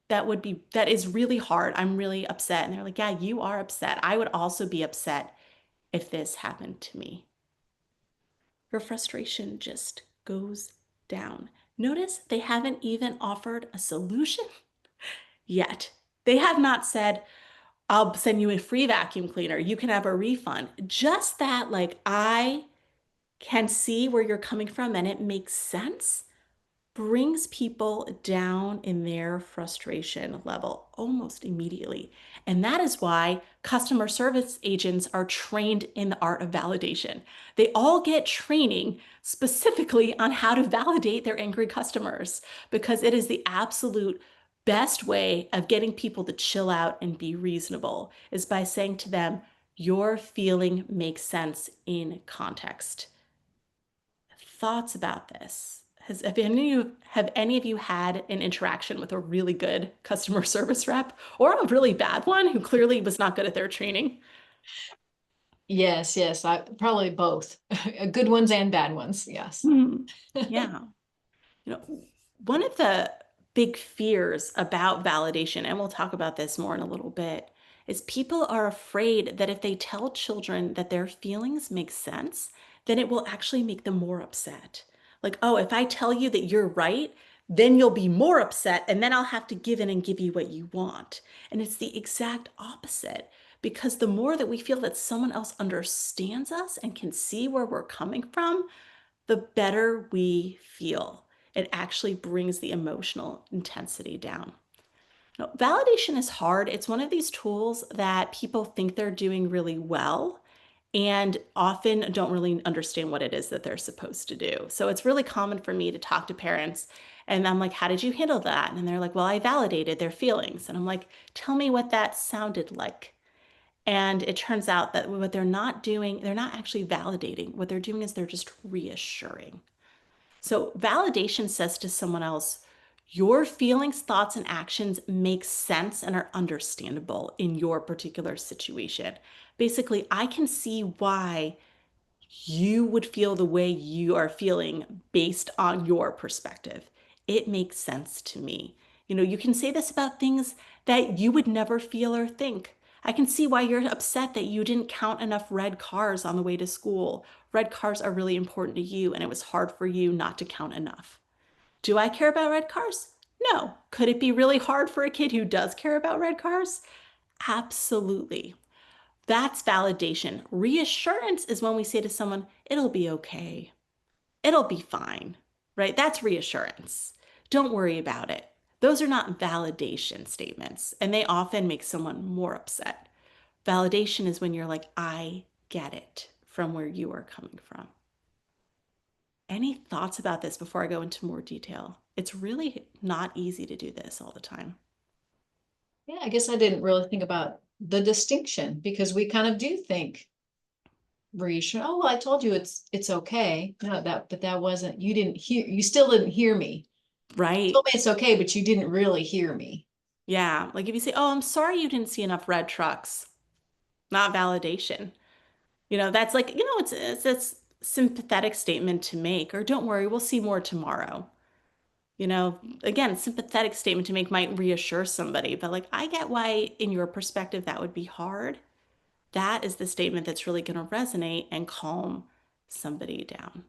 that is really hard. I'm really upset." And they're like, "Yeah, you are upset. I would also be upset if this happened to me. Your frustration just goes down. Notice they haven't even offered a solution yet. They have not said, I'll send you a free vacuum cleaner. You can have a refund. Just that, like, I can see where you're coming from and it makes sense, brings people down in their frustration level almost immediately. And that is why customer service agents are trained in the art of validation. They all get training specifically on how to validate their angry customers because it is the absolute best way of getting people to chill out and be reasonable is by saying to them, your feeling makes sense in context. Thoughts about this? Have any of you had an interaction with a really good customer service rep or a really bad one who clearly was not good at their training? Yes, yes, I probably both. Good ones and bad ones. Yes. Hmm. Yeah. You know, one of the big fears about validation, and we'll talk about this more in a little bit, is people are afraid that if they tell children that their feelings make sense, then it will actually make them more upset. Like, oh, if I tell you that you're right, then you'll be more upset, and then I'll have to give in and give you what you want. And it's the exact opposite. Because the more that we feel that someone else understands us and can see where we're coming from, the better we feel. It actually brings the emotional intensity down. Now, validation is hard. It's one of these tools that people think they're doing really well and often don't really understand what it is that they're supposed to do. So it's really common for me to talk to parents and I'm like, how did you handle that? And they're like, well, I validated their feelings. And I'm like, tell me what that sounded like. And it turns out that what they're not doing, they're not actually validating. What they're doing is they're just reassuring. So, validation says to someone else, your feelings, thoughts, and actions make sense and are understandable in your particular situation. Basically, I can see why you would feel the way you are feeling based on your perspective. It makes sense to me. You can say this about things that you would never feel or think. I can see why you're upset that you didn't count enough red cars on the way to school. Red cars are really important to you, and it was hard for you not to count enough. Do I care about red cars? No. Could it be really hard for a kid who does care about red cars? Absolutely. That's validation. Reassurance is when we say to someone, it'll be okay. It'll be fine, right? That's reassurance. Don't worry about it. Those are not validation statements, and they often make someone more upset. Validation is when you're like, I get it from where you are coming from. Any thoughts about this before I go into more detail? It's really not easy to do this all the time. Yeah, I guess I didn't really think about the distinction because we kind of do think reassure. Oh, well, I told you it's okay. No, but that wasn't, you still didn't hear me. You told Right. me it's okay, but you didn't really hear me. Yeah. Like if you say, oh, I'm sorry you didn't see enough red trucks, not validation. That's like, it's a sympathetic statement to make, or don't worry, we'll see more tomorrow. Again, sympathetic statement to make might reassure somebody, but like, I get why, in your perspective, that would be hard. That is the statement that's really going to resonate and calm somebody down.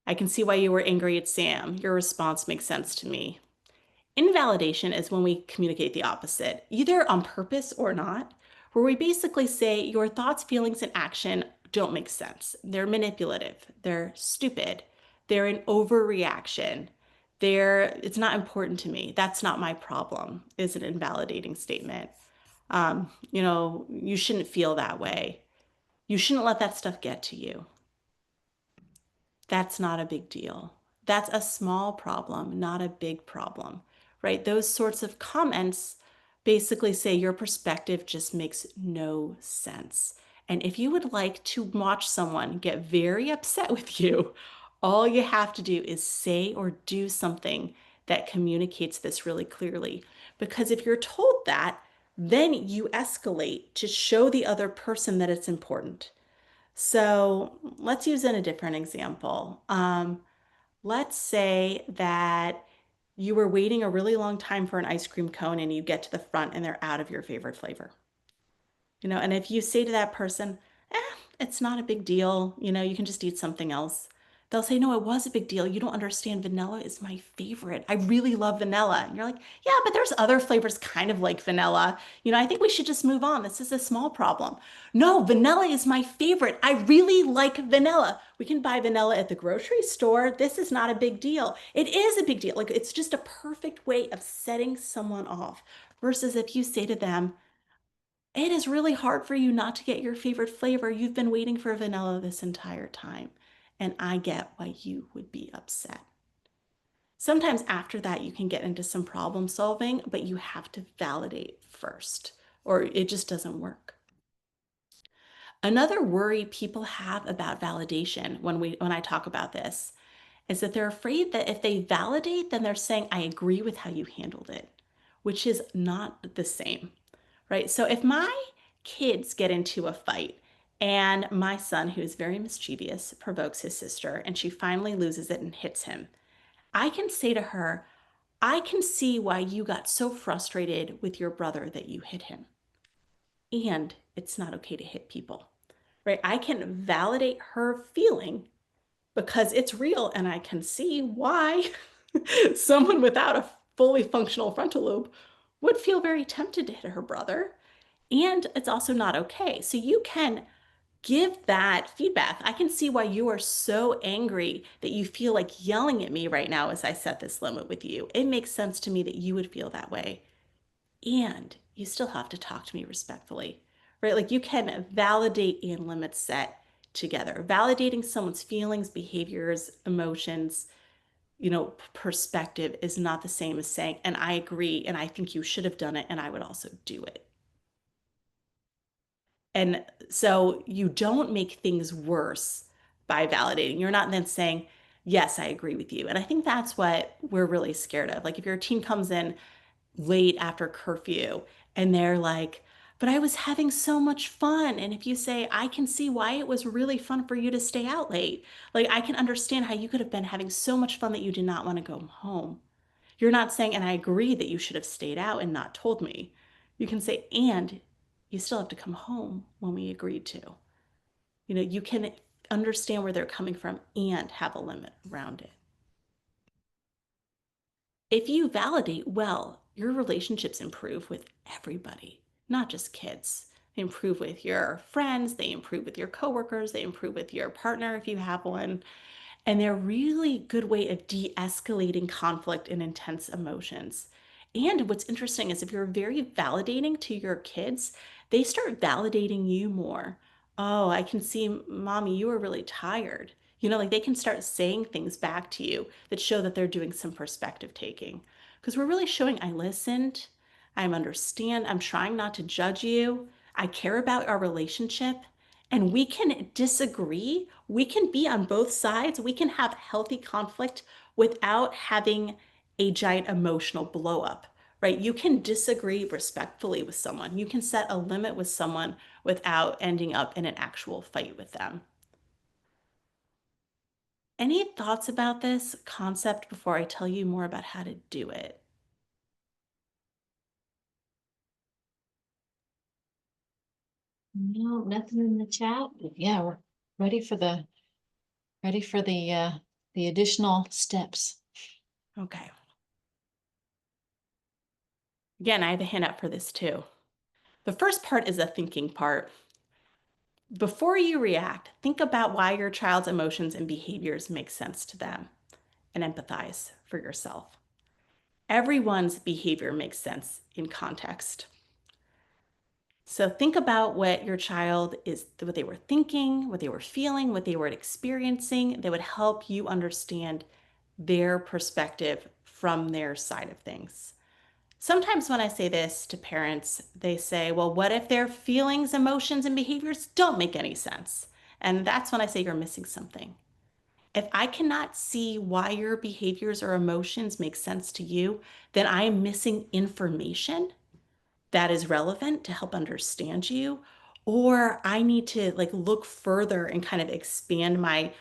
I can see why you were angry at Sam. Your response makes sense to me. Invalidation is when we communicate the opposite, either on purpose or not, where we basically say your thoughts, feelings, and action don't make sense. They're manipulative, they're stupid, they're an overreaction. It's not important to me. That's not my problem, is an invalidating statement. You shouldn't feel that way. You shouldn't let that stuff get to you. That's not a big deal. That's a small problem, not a big problem, right? Those sorts of comments basically say your perspective just makes no sense. And if you would like to watch someone get very upset with you, all you have to do is say or do something that communicates this really clearly. Because if you're told that, then you escalate to show the other person that it's important. So let's use in a different example. Let's say that you were waiting a really long time for an ice cream cone and you get to the front and they're out of your favorite flavor. And if you say to that person, it's not a big deal. You can just eat something else. They'll say, no, it was a big deal. You don't understand. Vanilla is my favorite. I really love vanilla. And you're like, yeah, but there's other flavors kind of like vanilla. I think we should just move on. This is a small problem. No, vanilla is my favorite. I really like vanilla. We can buy vanilla at the grocery store. This is not a big deal. It is a big deal. Like it's just a perfect way of setting someone off versus if you say to them, it is really hard for you not to get your favorite flavor. You've been waiting for vanilla this entire time, and I get why you would be upset. Sometimes after that, you can get into some problem solving, but you have to validate first, or it just doesn't work. Another worry people have about validation when I talk about this is that they're afraid that if they validate, then they're saying, I agree with how you handled it, which is not the same, right? So if my kids get into a fight and my son, who's very mischievous, provokes his sister and she finally loses it and hits him, I can say to her, I can see why you got so frustrated with your brother that you hit him. And it's not okay to hit people, right? I can validate her feeling because it's real and I can see why someone without a fully functional frontal lobe would feel very tempted to hit her brother. And it's also not okay. So you can give that feedback. I can see why you are so angry that you feel like yelling at me right now as I set this limit with you. It makes sense to me that you would feel that way. And you still have to talk to me respectfully, right? Like you can validate and limit set together. Validating someone's feelings, behaviors, emotions, perspective is not the same as saying, and I agree, and I think you should have done it, and I would also do it. And so you don't make things worse by validating. You're not then saying, yes, I agree with you. And I think that's what we're really scared of. Like if your teen comes in late after curfew and they're like, but I was having so much fun. And if you say, I can see why it was really fun for you to stay out late, like I can understand how you could have been having so much fun that you did not want to go home. You're not saying, and I agree that you should have stayed out and not told me. You can say, and you still have to come home when we agreed to. You can understand where they're coming from and have a limit around it. If you validate well, your relationships improve with everybody, not just kids. They improve with your friends, they improve with your coworkers, they improve with your partner if you have one. And they're really good way of de-escalating conflict and intense emotions. And what's interesting is if you're very validating to your kids, they start validating you more. Oh, I can see, mommy, you were really tired. Like they can start saying things back to you that show that they're doing some perspective taking. Because we're really showing I listened, I'm trying not to judge you, I care about our relationship, and we can disagree. We can be on both sides. We can have healthy conflict without having a giant emotional blow up, right? You can disagree respectfully with someone. You can set a limit with someone without ending up in an actual fight with them. Any thoughts about this concept before I tell you more about how to do it? No, nothing in the chat. Yeah, we're ready for the ready for the additional steps. Okay. Again, I have a hint up for this too. The first part is a thinking part. Before you react, think about why your child's emotions and behaviors make sense to them and empathize for yourself. Everyone's behavior makes sense in context. So think about what your child is, what they were thinking, what they were feeling, what they were experiencing that would help you understand their perspective from their side of things. Sometimes when I say this to parents, they say, well, what if their feelings, emotions, and behaviors don't make any sense? And that's when I say you're missing something. If I cannot see why your behaviors or emotions make sense to you, then I am missing information that is relevant to help understand you. Or I need to like look further and kind of expand my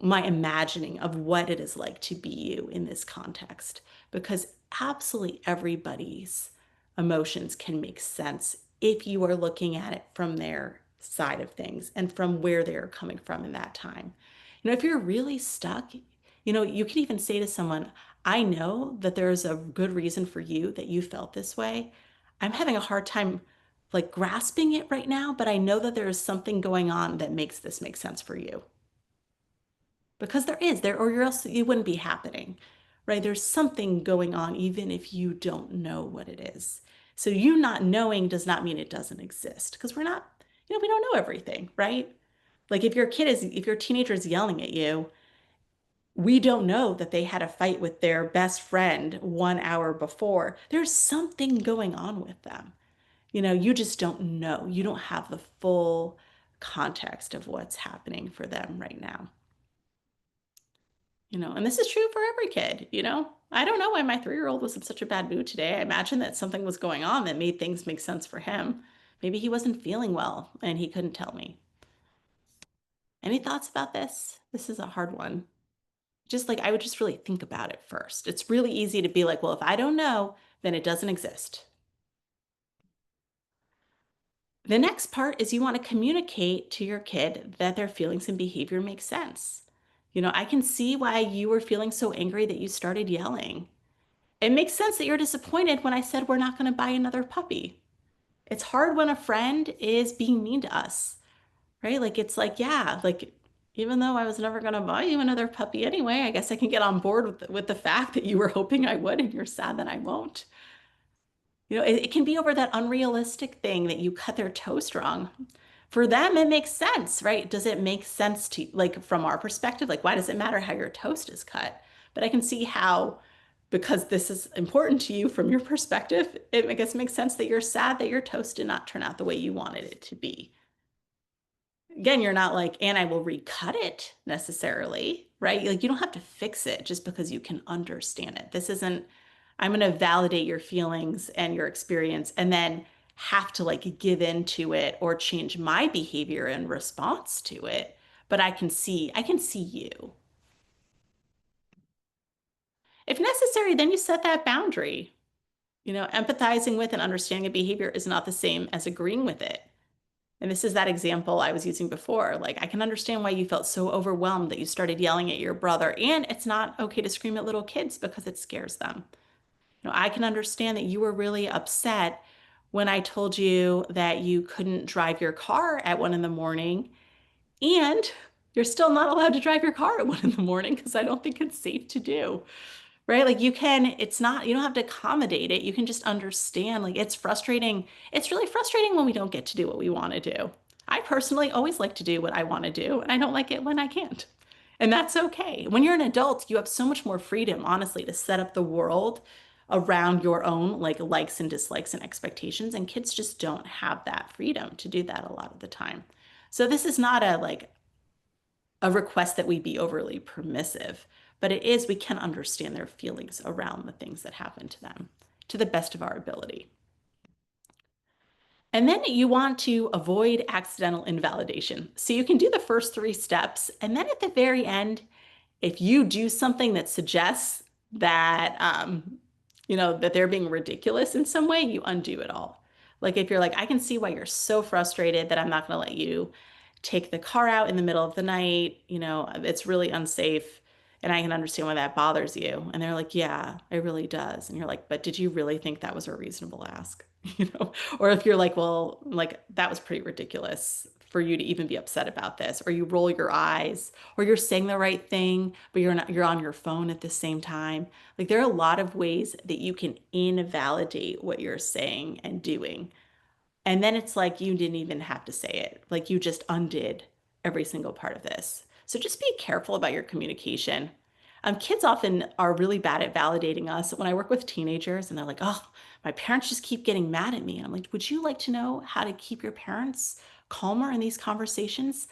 imagining of what it is like to be you in this context. Because absolutely everybody's emotions can make sense if you are looking at it from their side of things and from where they are coming from in that time. If you're really stuck, you can even say to someone, I know that there's a good reason for you that you felt this way. I'm having a hard time like grasping it right now, but I know that there is something going on that makes this make sense for you. Because there is there, or else it wouldn't be happening, right? There's something going on, even if you don't know what it is. So you not knowing does not mean it doesn't exist because we're not, we don't know everything, right? Like if your teenager is yelling at you, we don't know that they had a fight with their best friend 1 hour before. There's something going on with them. You just don't know. You don't have the full context of what's happening for them right now. And this is true for every kid. I don't know why my 3-year-old was in such a bad mood today. I imagine that something was going on that made things make sense for him. Maybe he wasn't feeling well and he couldn't tell me. Any thoughts about this? This is a hard one. Just like I would just really think about it first. It's really easy to be like, well, if I don't know, then it doesn't exist. The next part is you want to communicate to your kid that their feelings and behavior make sense. I can see why you were feeling so angry that you started yelling. It makes sense that you're disappointed when I said we're not going to buy another puppy. It's hard when a friend is being mean to us, right? Like, it's like, yeah, like, even though I was never going to buy you another puppy anyway, I guess I can get on board with the fact that you were hoping I would and you're sad that I won't. It can be over that unrealistic thing that you cut their toast wrong. For them, it makes sense, right? Does it make sense to, like, from our perspective? Like, why does it matter how your toast is cut? But I can see how, because this is important to you from your perspective, it, I guess, makes sense that you're sad that your toast did not turn out the way you wanted it to be. Again, you're not like, and I will recut it necessarily, right? Like, you don't have to fix it just because you can understand it. This isn't, I'm going to validate your feelings and your experience and then have to like give into it or change my behavior in response to it. But I can see you. If necessary, then you set that boundary. Empathizing with and understanding a behavior is not the same as agreeing with it. And this is that example I was using before. Like, I can understand why you felt so overwhelmed that you started yelling at your brother. And it's not okay to scream at little kids because it scares them. I can understand that you were really upset when I told you that you couldn't drive your car at 1 in the morning. And you're still not allowed to drive your car at 1 in the morning because I don't think it's safe to do. Right? Like, it's not, you don't have to accommodate it. You can just understand, like, it's frustrating. It's really frustrating when we don't get to do what we want to do. I personally always like to do what I want to do, and I don't like it when I can't. And that's okay. When you're an adult, you have so much more freedom, honestly, to set up the world around your own like likes and dislikes and expectations. And kids just don't have that freedom to do that a lot of the time. So this is not a request that we be overly permissive, but it is we can understand their feelings around the things that happen to them to the best of our ability. And then you want to avoid accidental invalidation. So you can do the first 3 steps. And then at the very end, if you do something that suggests that, that they're being ridiculous in some way, you undo it all. Like, if you're like, I can see why you're so frustrated that I'm not going to let you take the car out in the middle of the night. It's really unsafe. And I can understand why that bothers you. And they're like, yeah, it really does. And you're like, but did you really think that was a reasonable ask? Or if you're like, well, like, that was pretty ridiculous for you to even be upset about this, or you roll your eyes, or you're saying the right thing, but you're on your phone at the same time. Like, there are a lot of ways that you can invalidate what you're saying and doing. And then it's like you didn't even have to say it. Like, you just undid every single part of this. So just be careful about your communication. Kids often are really bad at validating us. When I work with teenagers and they're like, oh, my parents just keep getting mad at me. And I'm like, would you like to know how to keep your parents calmer in these conversations?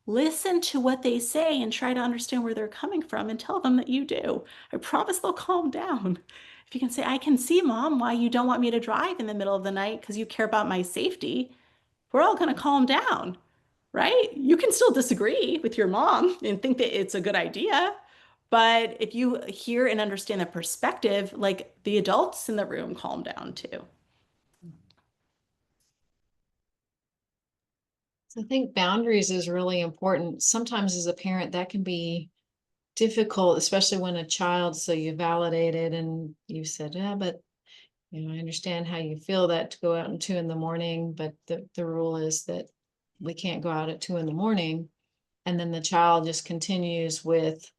Listen to what they say and try to understand where they're coming from and tell them that you do. I promise they'll calm down. If you can say, I can see, Mom, why you don't want me to drive in the middle of the night because you care about my safety, we're all going to calm down, right? You can still disagree with your mom and think that it's a good idea. But if you hear and understand the perspective, like, the adults in the room calm down too. I think boundaries is really important. Sometimes as a parent, that can be difficult, especially when a child, so you validated and you said, yeah, but I understand how you feel that to go out at 2 in the morning, but the rule is that we can't go out at 2 in the morning. And then the child just continues with,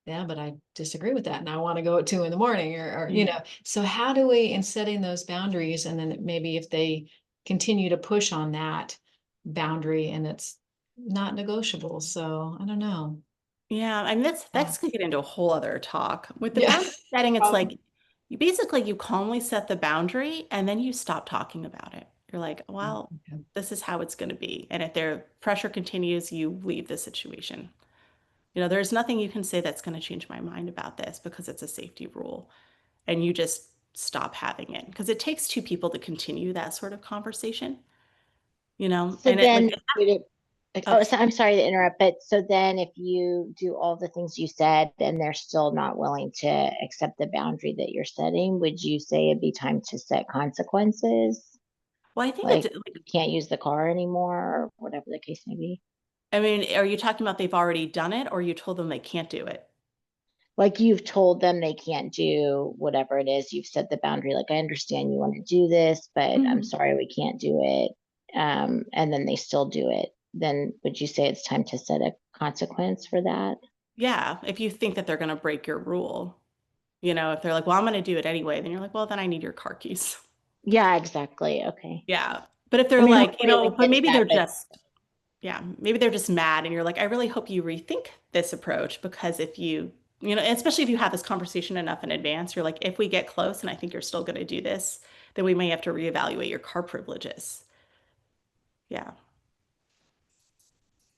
yeah, but I disagree with that and I want to go at 2 in the morning Mm. so how do we, in setting those boundaries, and then maybe if they continue to push on that boundary and it's not negotiable. So I don't know. Yeah, I mean Yeah. that's gonna get into a whole other talk. With the Yeah. boundary setting, it's like Probably. you calmly set the boundary and then you stop talking about it. You're like, well, Okay. this is how it's gonna be. And if their pressure continues, you leave the situation. There's nothing you can say that's gonna change my mind about this because it's a safety rule. And you just stop having it. Because it takes two people to continue that sort of conversation, So and it like then would it, like, oh, oh, so I'm sorry to interrupt, but so then if you do all the things you said and they're still not willing to accept the boundary that you're setting, would you say it'd be time to set consequences? well, I think it's Like like you can't use the car anymore or whatever the case may be? I mean, are you talking about they've already done it or you told them they can't do it? Like you've told them they can't do whatever it is, you've set the boundary, like, I understand you want to do this, but I'm Mhm. sorry, we can't do it. And then they still do it. Then would you say it's time to set a consequence for that? Yeah, if you think that they're gonna break your rule, if they're like, "Well, I'm gonna do it anyway," then you're like, "Well, then I need your car keys." Yeah, exactly. Okay. Yeah, but if I they're mean, like, hopefully we but get to maybe that, they're but just yeah, maybe they're just mad and you're like, "I really hope you rethink this approach because if especially if you have this conversation enough in advance, you're like, if we get close and I think you're still gonna do this, then we may have to reevaluate your car privileges." Yeah.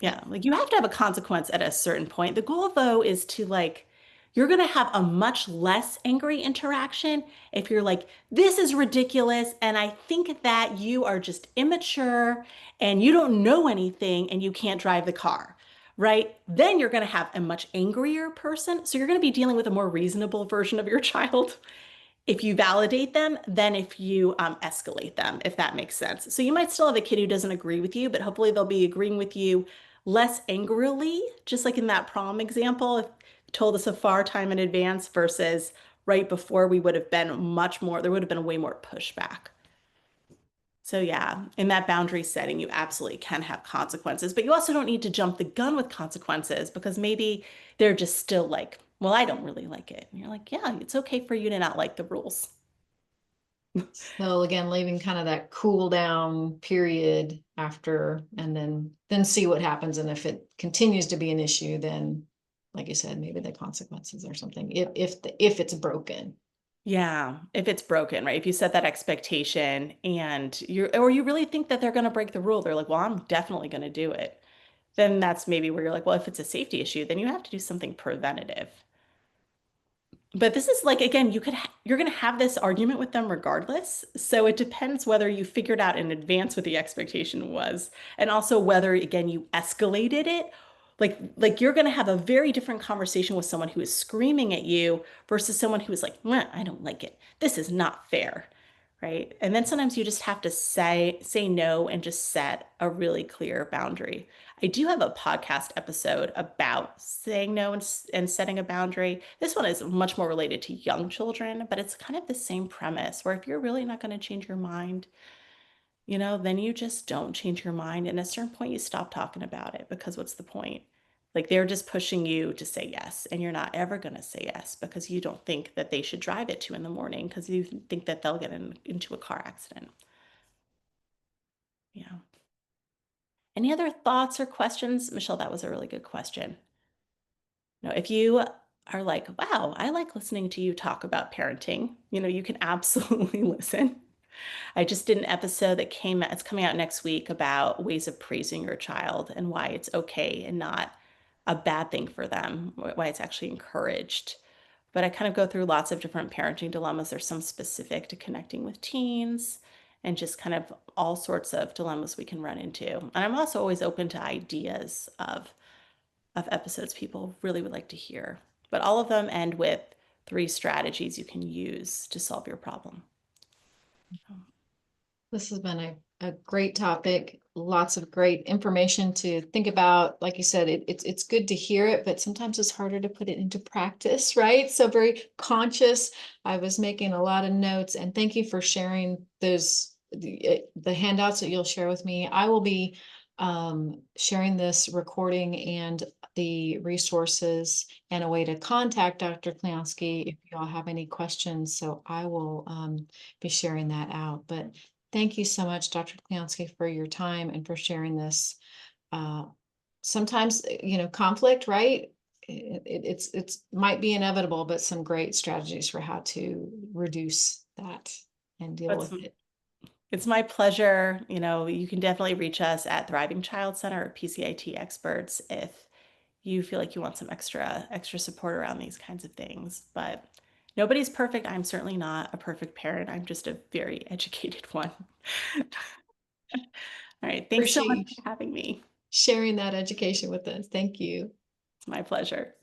Yeah. Yeah, like you have to have a consequence at a certain point. The goal, though, is to like, you're going to have a much less angry interaction if you're like, this is ridiculous. And I think that you are just immature and you don't know anything and you can't drive the car, right? Then you're going to have a much angrier person. So you're going to be dealing with a more reasonable version of your child if you validate them than if you escalate them, if that makes sense. So you might still have a kid who doesn't agree with you, but hopefully they'll be agreeing with you less angrily, just like in that prom example, if you told us a far time in advance versus right before, we would have been much more, there would have been way more pushback. So yeah, in that boundary setting, you absolutely can have consequences, but you also don't need to jump the gun with consequences because maybe they're just still like, well, I don't really like it. And you're like, yeah, it's okay for you to not like the rules. So again, leaving kind of that cool down period after, and then see what happens. And if it continues to be an issue, then like you said, maybe the consequences or something, if it's broken. Yeah, if it's broken, right? If you set that expectation and or you really think that they're going to break the rule, they're like, well, I'm definitely going to do it. Then that's maybe where you're like, well, if it's a safety issue, then you have to do something preventative. But this is like, again, you're going to have this argument with them regardless. So it depends whether you figured out in advance what the expectation was, and also whether, again, you escalated it. Like you're going to have a very different conversation with someone who is screaming at you versus someone who is like, "Meh, I don't like it. This is not fair." Right? And then sometimes you just have to say no and just set a really clear boundary. I do have a podcast episode about saying no and setting a boundary. This one is much more related to young children, but it's kind of the same premise where if you're really not going to change your mind, then you just don't change your mind. And at a certain point, you stop talking about it because what's the point? Like they're just pushing you to say yes, and you're not ever going to say yes because you don't think that they should drive at 2 in the morning because you think that they'll get into a car accident. Yeah. Any other thoughts or questions? Michelle, that was a really good question. If you are like, wow, I like listening to you talk about parenting, you can absolutely listen. I just did an episode it's coming out next week about ways of praising your child and why it's okay and not a bad thing for them, why it's actually encouraged. But I kind of go through lots of different parenting dilemmas. There's some specific to connecting with teens and just kind of all sorts of dilemmas we can run into. And I'm also always open to ideas of episodes people really would like to hear. But all of them end with 3 strategies you can use to solve your problem. This has been a great topic. lots of great information to think about. Like you said, it's good to hear it, but sometimes it's harder to put it into practice, right? So very conscious. I was making a lot of notes, and thank you for sharing those the handouts that you'll share with me. I will be sharing this recording and the resources and a way to contact Dr. Klonsky if you all have any questions. So I will be sharing that out. But thank you so much, Dr. Klonsky, for your time and for sharing this. Sometimes, conflict, right? It's might be inevitable, but some great strategies for how to reduce that and deal It's, with it. it's my pleasure. You can definitely reach us at Thriving Child Center or PCIT experts if you feel like you want some extra support around these kinds of things. But nobody's perfect. I'm certainly not a perfect parent. I'm just a very educated one. All right. Thanks so much Appreciate for having me. sharing that education with us. Thank you. It's my pleasure.